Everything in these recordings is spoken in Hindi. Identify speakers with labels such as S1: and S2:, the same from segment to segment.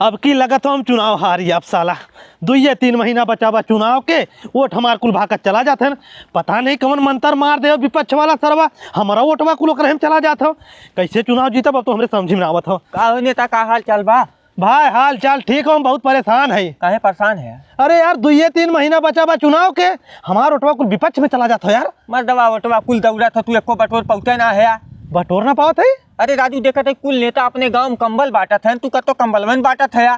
S1: अब की लगत हम चुनाव हारी। अब साला 2-3 महीना बचा बा चुनाव के, वोट हमार कुल भागत चला जाते हैं। पता नहीं कौन मंत्र मार दे विपक्ष वाला सरवा, हमारा वोटवा कुल ओकरे में चला जाता हो। कैसे चुनाव जीतब अब तो हमरे समझ में ना आवत हो।
S2: का हो नेता, का हाल चाल बा?
S1: भाई हाल चाल ठीक हो, हम बहुत परेशान है।
S2: काहे परेशान है?
S1: अरे यार 2-3 महीना बचा बा चुनाव के, हमारा वोटवा कुल विपक्ष में चला जाता हो यार।
S2: मर्दवा वोटवा कुल दौड़ा था, तू एको बटोर पहुँचे ना है।
S1: बटोर ना पावत है।
S2: अरे राजू देखा था कुल नेता अपने गाँव में कंबल बांटत है, तू कतो कंबल में बांटत है।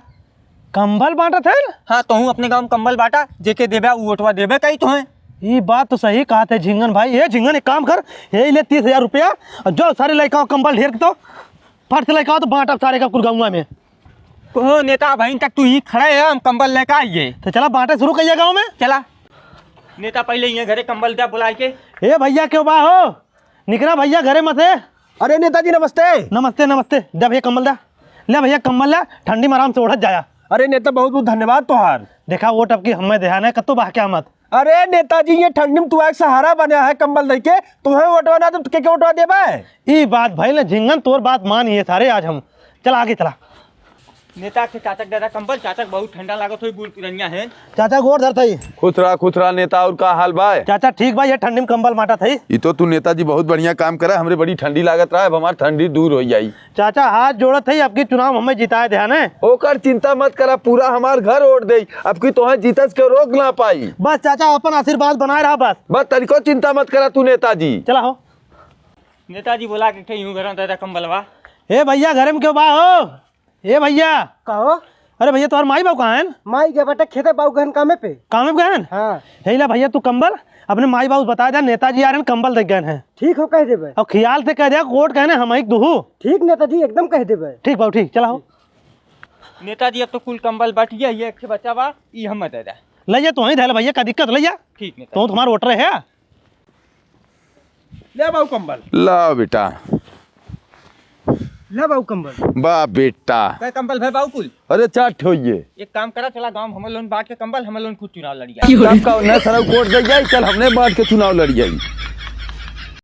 S1: कंबल बांटत है।
S2: हाँ तो हूँ अपने गाँव में कंबल बांटा, जेके देवे वो वोटवा देवे कही तो है।
S1: ये बात तो सही कहा थे झिंगन भाई। ये झिंगन एक काम कर, ये ले 30,000 रुपया, जो सारे लड़का कंबल ढेर तो फट से लड़का तो बांट सारे का कुल गाँव में।
S2: तो नेता भाई तक तू ही खड़े है, हम कंबल लेकर आइए।
S1: तो चला बांटे शुरू करिए गाँव में।
S2: चला नेता पहले ये घरे कंबल दे बुला के।
S1: ए भैया क्यों बा हो, निकला भैया घरे मत है।
S3: अरे नेताजी नमस्ते।
S1: नमस्ते नमस्ते, दे भैया कंबल दे। ले भैया कंबल ले, ठंडी में आराम से ओढ़त जाया।
S3: अरे नेता बहुत बहुत धन्यवाद तोहार।
S1: देखा वोट अब की हमें ध्यान है, कत्तो बा क्या मत।
S3: अरे नेताजी ये ठंडी में तू एक सहारा बना है कंबल दे के, तुम्हें वोटवा ना तो के वोटवा देबा है।
S1: ये बात भाई ले झिंगन तोर बात मानिए सारे आज हम। चला आगे चला।
S2: नेता के चाचक दादा कंबल, चाचक बहुत ठंडा लागत हो, बूढ़ पुरनिया है।
S1: चाचा गोर धर थई।
S4: खुश रहा नेता। और का हाल बा?
S1: चाचा ठीक भाई, ये ठंडी में कंबल माटा थई।
S4: ये तो तू नेताजी बहुत बढ़िया काम करा, हमरे बड़ी ठंडी लागत रहा, अब हमार ठंडी दूर हो जाई।
S1: चाचा हाथ जोड़त थई, अब की चुनाव हमें जिताए ध्यान है।
S4: ओकर चिंता मत करा, पूरा हमार घर ओढ़ दे, अब की तोहे जीतस के रोक ना पाई।
S1: बस चाचा अपन आशीर्वाद बनाए रहा बस।
S4: बस तनिको चिंता मत करा तू नेताजी।
S1: चला हो।
S2: नेताजी बोला के यूं घर दादा कंबलवा।
S1: ए भैया घरे में क्यों बा हो? ए भैया।
S3: कहो।
S1: अरे भैया तुम्हारे माई बाबू कहाँ हैं?
S3: माई के बेटा खेते बाबू गहन कामे पे।
S1: काम में गए हैं?
S3: हाँ।
S1: यही ला भैया तू कंबल अपने माई बाबू बता दे, नेताजी आ रहे हैं कंबल दे गए हैं।
S3: ठीक हो कह देबे।
S1: और ख्याल से कह दिया वोट कहने हम एक दूहू।
S3: ठीक नेताजी एकदम कह देबे।
S1: ठीक बाबू ठीक, चला हो।
S2: नेताजी अब तो कुल कंबल बट गया, ये एक बच्चा बा, ये हम दे दे।
S1: ले तो वहीं धैल भैया, का दिक्कत ले जा।
S2: ठीक नेता।
S1: तो तुम्हारा वोटर है।
S3: ले बाबू कंबल।
S4: ला बेटा।
S3: ले बाबू कंबल।
S4: बा बेटा।
S2: क्या कंबल भाई बाबू कुल?
S4: अरे चाट होइए।
S2: एक काम करा, चला गांव हम लोन बांट के कंबल हम लोन खुद चुनाव लड़िया।
S4: सबका न सरव कोट दे जाए, चल हमने बांट के चुनाव लड़ जाई।